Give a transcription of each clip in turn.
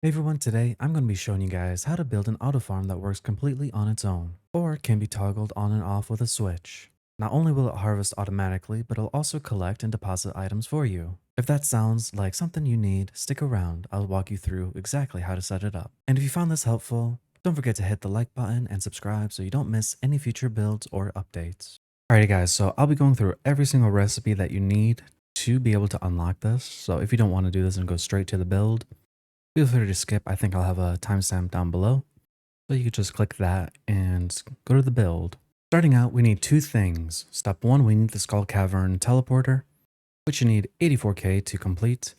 Hey everyone, today I'm going to be showing you guys how to build an auto farm that works completely on its own, or can be toggled on and off with a switch. Not only will it harvest automatically, but it'll also collect and deposit items for you. If that sounds like something you need, stick around, I'll walk you through exactly how to set it up. And if you found this helpful, don't forget to hit the like button and subscribe so you don't miss any future builds or updates. Alrighty guys, so I'll be going through every single recipe that you need to be able to unlock this. So if you don't want to do this and go straight to the build, feel free to skip. I think I'll have a timestamp down below. So you could just click that and go to the build. Starting out, we need two things. Step one, we need the Skull Cavern teleporter, which you need 84k to complete.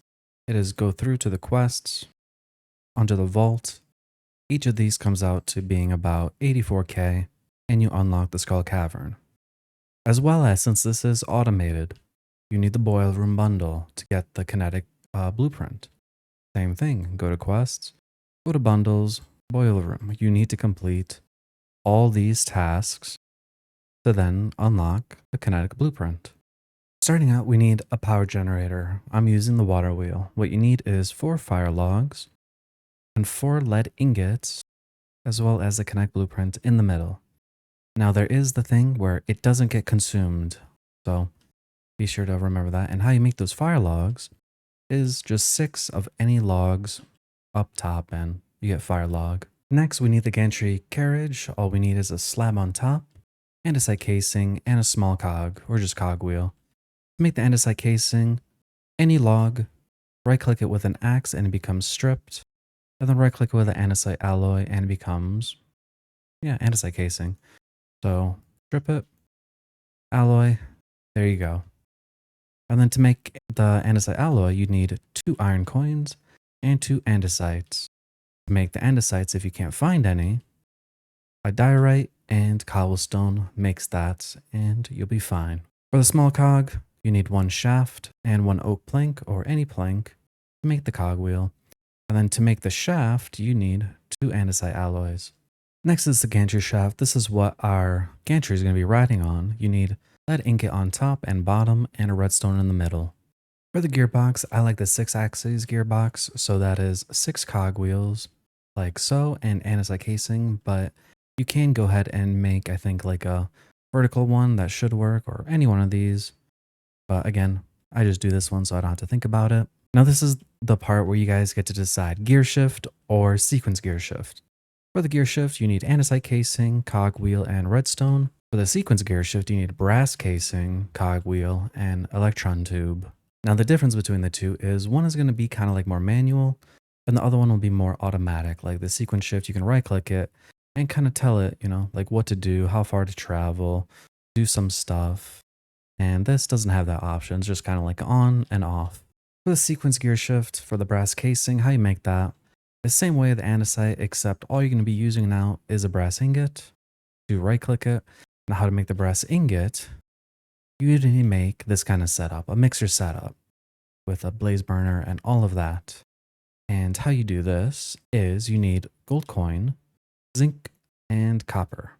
It is go through to the quests, onto the vault. Each of these comes out to being about 84k, and you unlock the Skull Cavern. As well as, since this is automated, you need the Boil Room bundle to get the kinetic blueprint. Same thing, go to quests, go to bundles, boiler room. You need to complete all these tasks to then unlock the kinetic blueprint. Starting out, we need a power generator. I'm using the water wheel. What you need is 4 fire logs and 4 lead ingots, as well as the kinetic blueprint in the middle. Now there is the thing where it doesn't get consumed, so be sure to remember that. And how you make those fire logs is just 6 of any logs up top and you get fire log. Next, we need the Gantry Carriage. All we need is a slab on top, andesite casing, and a small cog, or just cog wheel. To make the andesite casing, any log, right click it with an axe and it becomes stripped, and then right click with an andesite alloy and it becomes, andesite casing. So strip it, alloy, there you go. And then to make the andesite alloy, you need 2 iron coins and 2 andesites. To make the andesites, if you can't find any, a diorite and cobblestone makes that, and you'll be fine. For the small cog, you need 1 shaft and 1 oak plank or any plank to make the cogwheel. And then to make the shaft, you need 2 andesite alloys. Next is the gantry shaft. This is what our gantry is going to be riding on. You need lead ingot on top and bottom and a redstone in the middle. For the gearbox, I like the 6-axis gearbox, so that is 6 cogwheels, like so, and andesite casing, but you can go ahead and make, I think, like a vertical one that should work, or any one of these. But again, I just do this one so I don't have to think about it. Now this is the part where you guys get to decide gear shift or sequence gear shift. For the gear shift, you need andesite casing, cogwheel, and redstone. For the sequence gear shift, you need brass casing, cogwheel, and electron tube. Now the difference between the two is one is going to be kind of like more manual, and the other one will be more automatic. Like the sequence shift, you can right click it and kind of tell it, like what to do, how far to travel, do some stuff. And this doesn't have that option. It's just kind of like on and off. For the sequence gear shift, for the brass casing, how you make that? The same way the andesite, except all you're going to be using now is a brass ingot. To right click it. And how to make the brass ingot, you need to make this kind of setup, a mixer setup with a blaze burner and all of that. And how you do this is you need gold coin, zinc, and copper.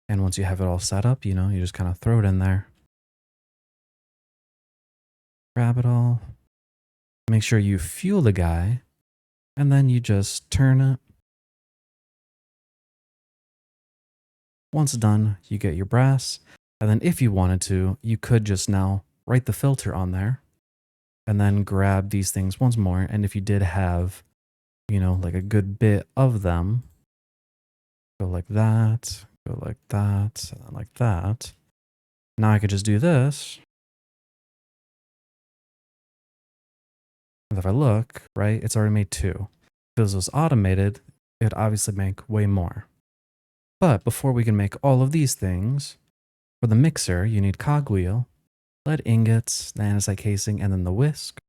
And once you have it all set up, you just kind of throw it in there. Grab it all. Make sure you fuel the guy. And then you just turn it. Once done, you get your brass. And then if you wanted to, you could just now write the filter on there. And then grab these things once more. And if you did have, like a good bit of them, go like that, go like that, and then like that. Now I could just do this. And if I look, right, it's already made 2. Because it was automated, it would obviously make way more. But before we can make all of these things, for the mixer, you need cogwheel, lead ingots, the andesite casing, and then the whisk.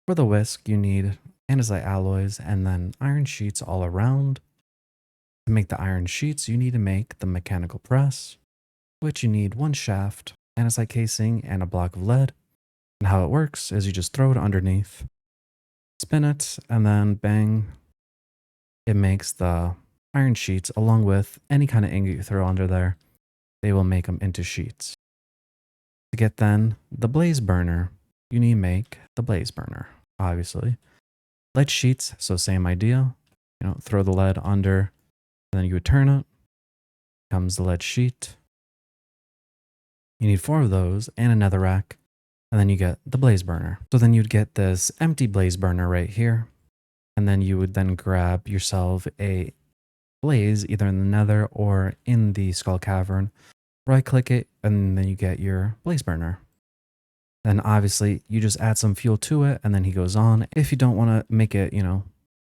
For the whisk, you need andesite alloys and then iron sheets all around. To make the iron sheets, you need to make the mechanical press, which you need 1 shaft, andesite casing, and a block of lead. And how it works is you just throw it underneath, spin it, and then bang, it makes the iron sheets along with any kind of ingot you throw under there. They will make them into sheets. To get then the blaze burner, you need to make the blaze burner, obviously. Lead sheets, so same idea. Throw the lead under, and then you would turn it. Comes the lead sheet. You need 4 of those and another rack, and then you get the blaze burner. So then you'd get this empty blaze burner right here, and then you would then grab yourself a blaze either in the nether or in the skull cavern. Right click it, and then you get your blaze burner. Then obviously you just add some fuel to it, and then he goes on. If you don't want to make it,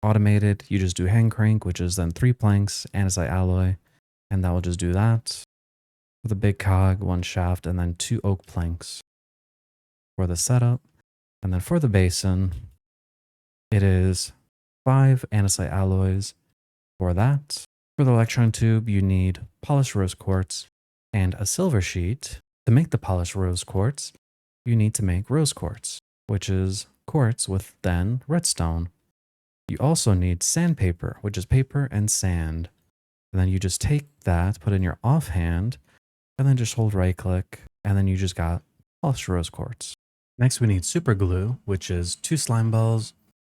automated, you just do hand crank, which is then 3 planks, andesite alloy, and that will just do that. With a big cog, 1 shaft, and then 2 oak planks for the setup. And then for the basin, it is 5 andesite alloys for that. For the electron tube, you need polished rose quartz and a silver sheet. To make the polished rose quartz, you need to make rose quartz, which is quartz with then redstone. You also need sandpaper, which is paper and sand. And then you just take that, put it in your offhand, and then just hold right click, and then you just got polished rose quartz. Next we need super glue, which is 2 slime balls,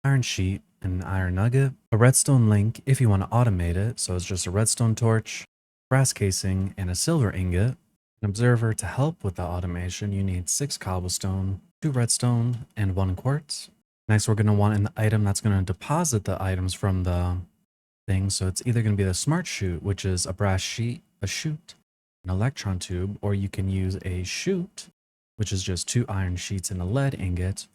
iron sheet, and an iron nugget, a redstone link if you want to automate it, so it's just a redstone torch, brass casing, and a silver ingot. An observer to help with the automation, you need 6 cobblestone, 2 redstone, and 1 quartz. Next we're going to want an item that's going to deposit the items from the thing, so it's either going to be the smart chute, which is a brass sheet, a chute, an electron tube, or you can use a chute, which is just 2 iron sheets and a lead ingot,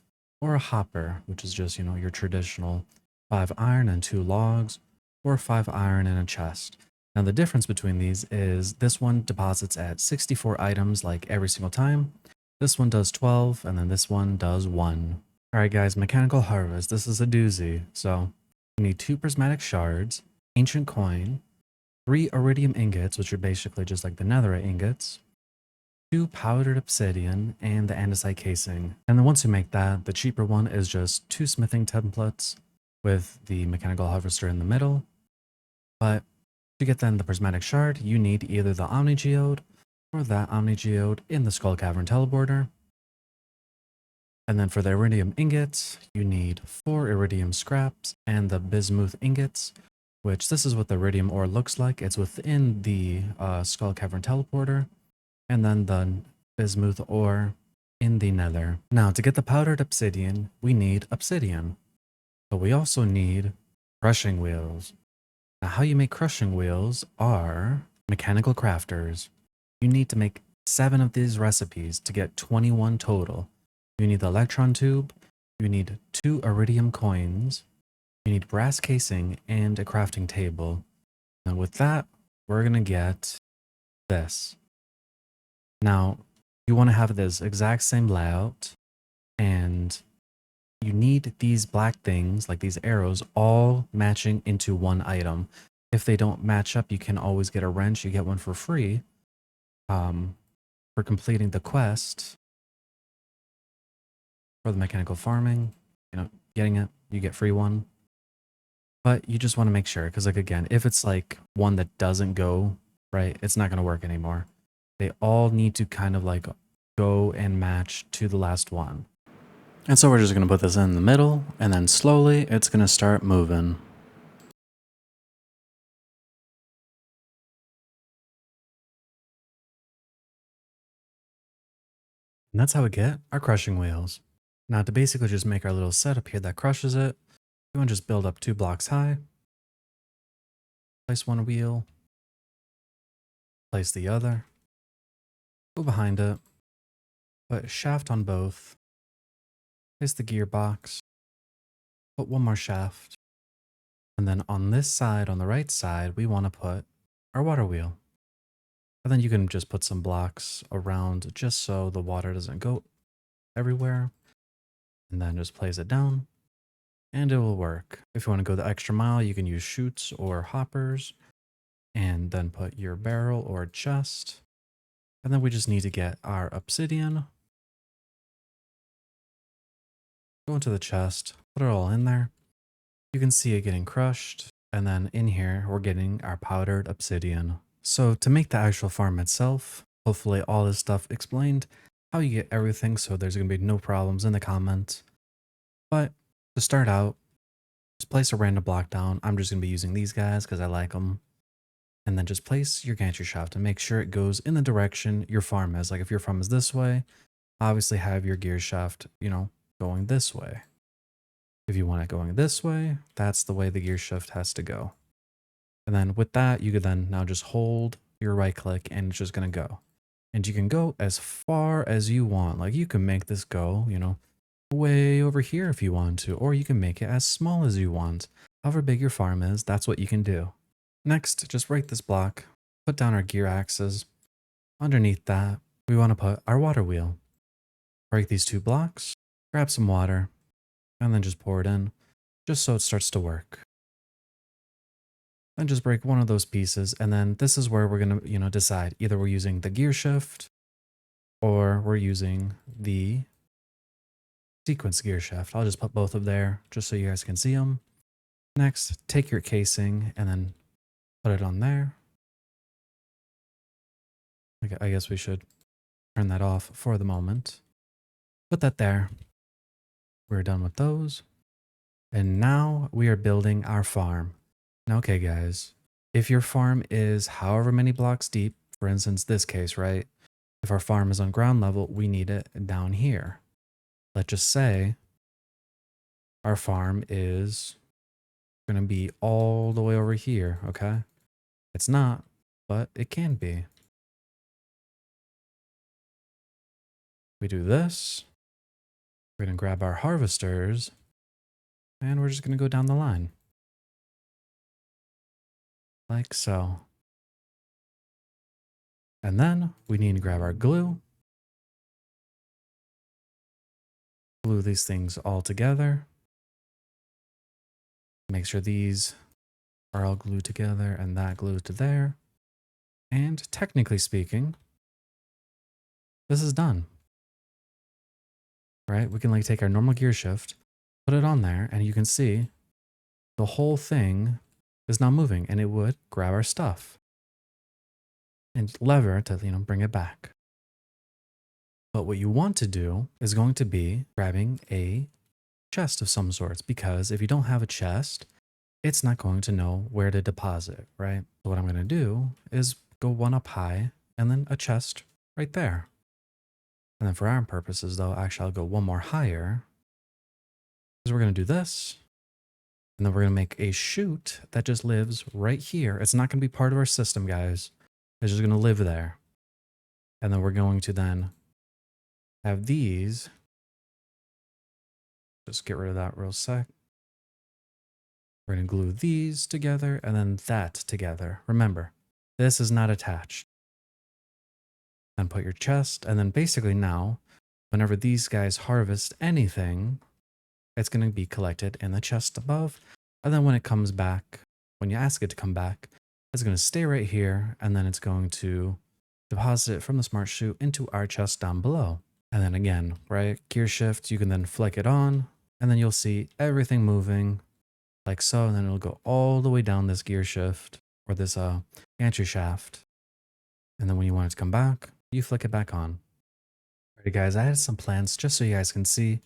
or a hopper, which is just, your traditional 5 iron and 2 logs, or 5 iron and a chest. Now the difference between these is this one deposits at 64 items like every single time. This one does 12, and then this one does 1. Alright guys, mechanical harvest, this is a doozy. So you need 2 prismatic shards, ancient coin, 3 iridium ingots, which are basically just like the netherite ingots, 2 powdered obsidian, and the andesite casing. And then once you make that, the cheaper one is just 2 smithing templates with the mechanical harvester in the middle. But to get then the prismatic shard, you need either the omni geode or that omni geode in the skull cavern teleporter. And then for the iridium ingots, you need 4 iridium scraps and the bismuth ingots, which this is what the iridium ore looks like. It's within the skull cavern teleporter, and then the bismuth ore in the nether. Now to get the powdered obsidian, we need obsidian. But we also need crushing wheels. Now how you make crushing wheels are mechanical crafters. You need to make 7 of these recipes to get 21 total. You need the electron tube, you need 2 iridium coins, you need brass casing, and a crafting table. And with that, we're going to get this. Now, you want to have this exact same layout, and you need these black things, like these arrows, all matching into one item. If they don't match up, you can always get a wrench. You get one for free for completing the quest. For the mechanical farming, getting it, you get free one. But you just want to make sure, because like again, if it's like one that doesn't go right, it's not going to work anymore. They all need to kind of like go and match to the last one. And so we're just going to put this in the middle, and then slowly it's going to start moving. And that's how we get our crushing wheels. Now to basically just make our little setup here that crushes it, you want to just build up 2 blocks high, place 1 wheel, place the other, go behind it, put a shaft on both, place the gearbox, put 1 more shaft, and then on this side, on the right side, we want to put our water wheel. And then you can just put some blocks around just so the water doesn't go everywhere. And then just place it down, and it will work. If you want to go the extra mile, you can use chutes or hoppers, and then put your barrel or chest. And then we just need to get our obsidian. Go into the chest, put it all in there. You can see it getting crushed, and then in here, we're getting our powdered obsidian. So to make the actual farm itself, hopefully all this stuff explained, how you get everything, so there's going to be no problems in the comments. But to start out, Just place a random block down. I'm just going to be using these guys because I like them. And then just place your gantry shaft and make sure it goes in the direction your farm is. Like if your farm is this way, obviously have your gear shaft, going this way. If you want it going this way, that's the way the gear shift has to go. And then with that, you could then now just hold your right click and it's just going to go. And you can go as far as you want. Like you can make this go, way over here if you want to, or you can make it as small as you want. However big your farm is, that's what you can do. Next, just break this block, put down our gear axes. Underneath that, we want to put our water wheel. Break these 2 blocks, grab some water, and then just pour it in, just so it starts to work. Then just break one of those pieces, and then this is where we're going to, decide. Either we're using the gear shift, or we're using the sequence gear shaft. I'll just put both of there, just so you guys can see them. Next, take your casing, and then put it on there. I guess we should turn that off for the moment. Put that there. We're done with those. And now we are building our farm. Now, okay, guys, if your farm is however many blocks deep, for instance, this case, right? If our farm is on ground level, we need it down here. Let's just say our farm is going to be all the way over here, okay? It's not, but it can be. We do this. We're going to grab our harvesters, and we're just going to go down the line. Like so. And then we need to grab our glue. Glue these things all together. Make sure these are all glued together and that glued to there. And technically speaking, this is done. Right? We can like take our normal gear shift, put it on there, and you can see the whole thing is now moving, and it would grab our stuff and lever to, bring it back. But what you want to do is going to be grabbing a chest of some sorts, because if you don't have a chest, it's not going to know where to deposit, right? So what I'm going to do is go one up high and then a chest right there. And then for our purposes though, actually I'll go one more higher, because we're going to do this. And then we're going to make a chute that just lives right here. It's not going to be part of our system, guys. It's just going to live there. And then we're going to then have these. Just get rid of that real sec. We're going to glue these together and then that together. Remember, this is not attached. Then put your chest, and then basically now, whenever these guys harvest anything, it's going to be collected in the chest above. And then when it comes back, when you ask it to come back, it's going to stay right here, and then it's going to deposit it from the smart chute into our chest down below. And then again, right, gear shift, you can then flick it on, and then you'll see everything moving like so, and then it'll go all the way down this gear shift, or this gantry shaft. And then when you want it to come back, you flick it back on. Alright guys, I had some plans just so you guys can see.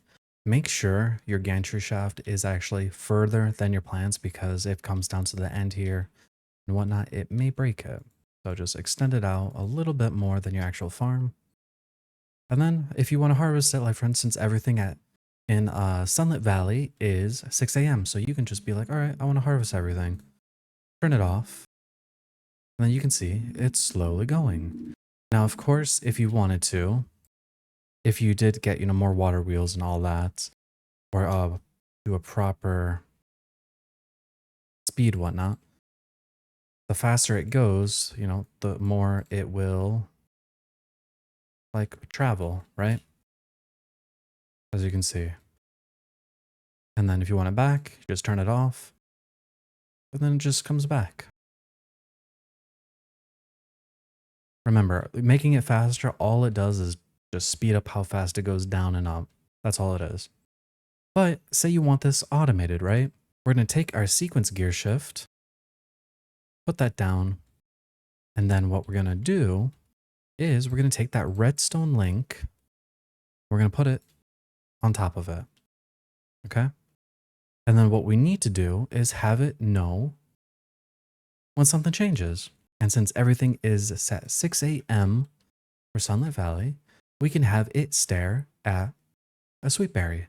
Make sure your gantry shaft is actually further than your plants, because if it comes down to the end here and whatnot, it may break it. So just extend it out a little bit more than your actual farm. And then if you want to harvest it, like for instance, everything in Sunlit Valley is 6 a.m. So you can just be like, all right, I want to harvest everything. Turn it off. And then you can see it's slowly going. Now, of course, if you wanted to, if you did get, more water wheels and all that, or do a proper speed, whatnot, the faster it goes, the more it will like travel, right? As you can see. And then if you want it back, you just turn it off, and then it just comes back. Remember, making it faster, all it does is just speed up how fast it goes down and up. That's all it is. But say you want this automated, right? We're going to take our sequence gear shift, put that down, and then what we're going to do is we're going to take that redstone link, we're going to put it on top of it. Okay? And then what we need to do is have it know when something changes. And since everything is set 6 a.m. for Sunlit Valley, we can have it stare at a sweet berry.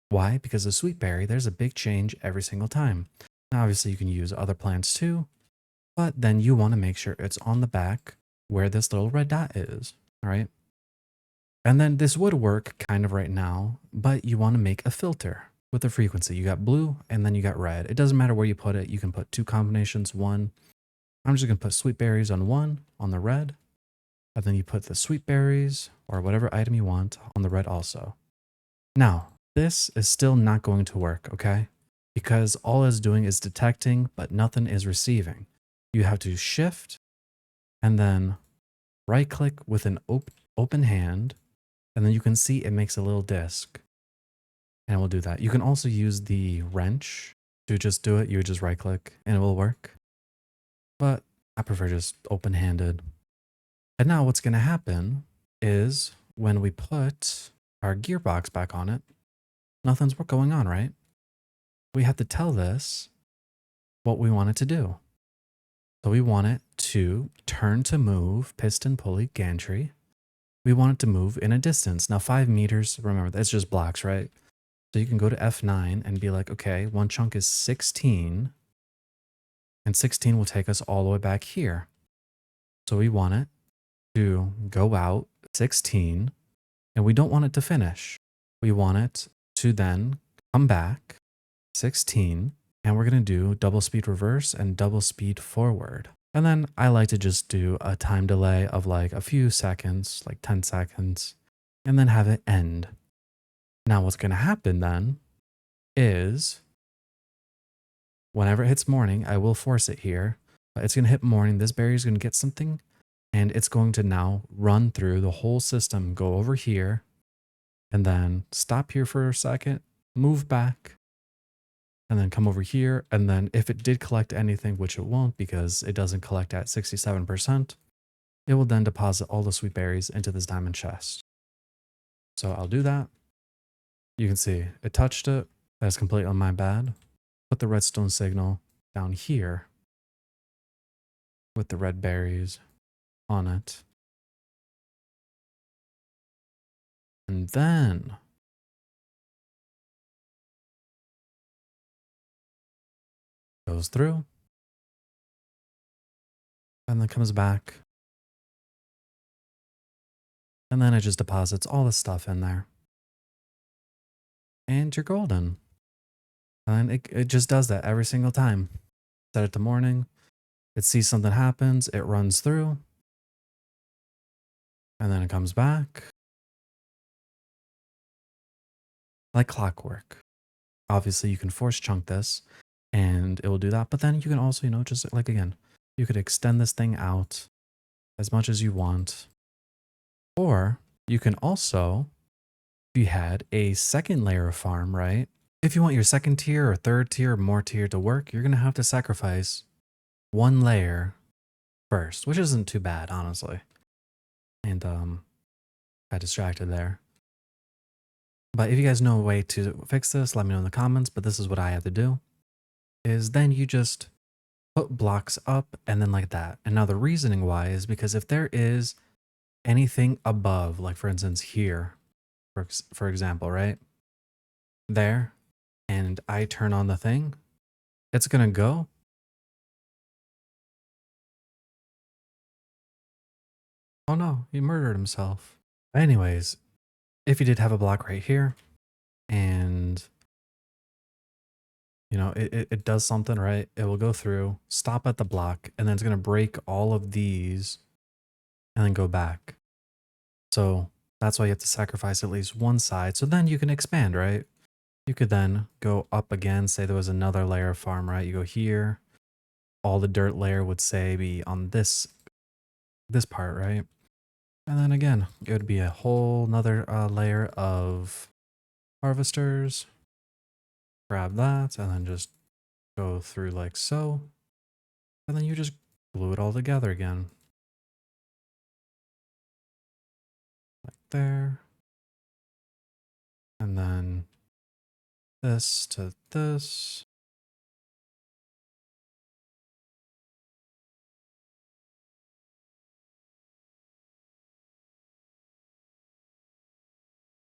Why? Because the sweet berry, there's a big change every single time. Now, obviously, you can use other plants too, but then you want to make sure it's on the back where this little red dot is, all right? And then this would work kind of right now, but you want to make a filter with the frequency. You got blue and then you got red. It doesn't matter where you put it. You can put two combinations, one. I'm just going to put sweet berries on one, on the red, and then you put the sweet berries or whatever item you want on the red also. Now, this is still not going to work, okay? Because all it's doing is detecting, but nothing is receiving. You have to shift and then right click with an open hand, and then you can see it makes a little disc. And we'll do that. You can also use the wrench to just do it. You would just right click and it will work. But I prefer just open handed. And now what's going to happen is when we put our gearbox back on it, nothing's going on, right? We have to tell this what we want it to do. So we want it to turn to move piston pulley gantry. We want it to move in a distance. Now 5 meters, remember that's just blocks, right? So you can go to F9 and be like, okay, one chunk is 16 and 16 will take us all the way back here. So we want it to go out 16 and we don't want it to finish. We want it to then come back 16 and we're going to do double speed reverse and double speed forward. And then I like to just do a time delay of like a few seconds, like 10 seconds, and then have it end. Now what's going to happen then is whenever it hits morning, I will force it here. But it's going to hit morning. This berry is going to get something and it's going to now run through the whole system, go over here and then stop here for a second, move back, and then come over here. And then if it did collect anything, which it won't because it doesn't collect at 67%, it will then deposit all the sweet berries into this diamond chest. So I'll do that. You can see it touched it. That's completely on my bad. Put the redstone signal down here with the red berries on it. And then goes through and then comes back. And then it just deposits all the stuff in there. And you're golden. And it just does that every single time. Set it to morning. It sees something happens. It runs through. And then it comes back. Like clockwork. Obviously, you can force chunk this and it will do that. But then you can also, just like again, you could extend this thing out as much as you want. Or you can also, if you had a second layer of farm, right? If you want your second tier or third tier or more tier to work, you're going to have to sacrifice one layer first, which isn't too bad, honestly. And got distracted there. But if you guys know a way to fix this, let me know in the comments. But this is what I have to do, is then you just put blocks up and then like that. And now the reasoning why is because if there is anything above, like for instance here, for example, right? There, and I turn on the thing, it's going to go. Oh no, he murdered himself. Anyways, if you did have a block right here and it does something, right? It will go through, stop at the block, and then it's going to break all of these and then go back. So that's why you have to sacrifice at least one side. So then you can expand, right? You could then go up again, say there was another layer of farm, right? You go here, all the dirt layer would say be on this part, right? And then again, it would be a whole nother layer of harvesters. Grab that and then just go through like so. And then you just glue it all together again. Like there. And then this to this.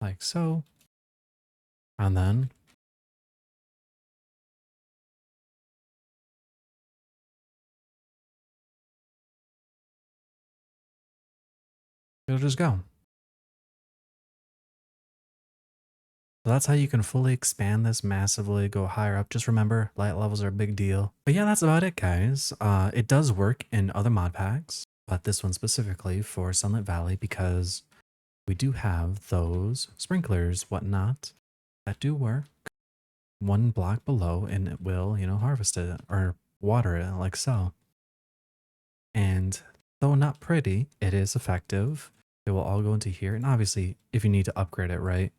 Like so. And then it'll just go. So that's how you can fully expand this massively, go higher up. Just remember, light levels are a big deal. But yeah, that's about it, guys. It does work in other mod packs, but this one specifically for Sunlit Valley because we do have those sprinklers, whatnot, that do work. One block below, and it will, harvest it or water it like so. And though not pretty, it is effective. It will all go into here. And obviously, if you need to upgrade it, right,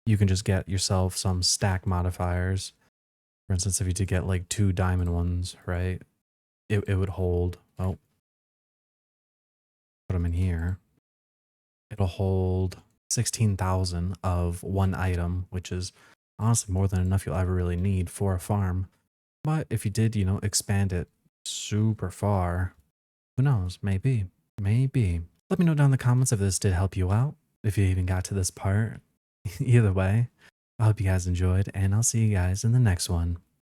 you can just get yourself some stack modifiers. For instance, if you did get like 2 diamond ones, right, it would hold, oh, put them in here. It'll hold 16,000 of one item, which is honestly more than enough you'll ever really need for a farm. But if you did, expand it super far, who knows? Maybe. Maybe. Let me know down in the comments if this did help you out, if you even got to this part. Either way, I hope you guys enjoyed, and I'll see you guys in the next one.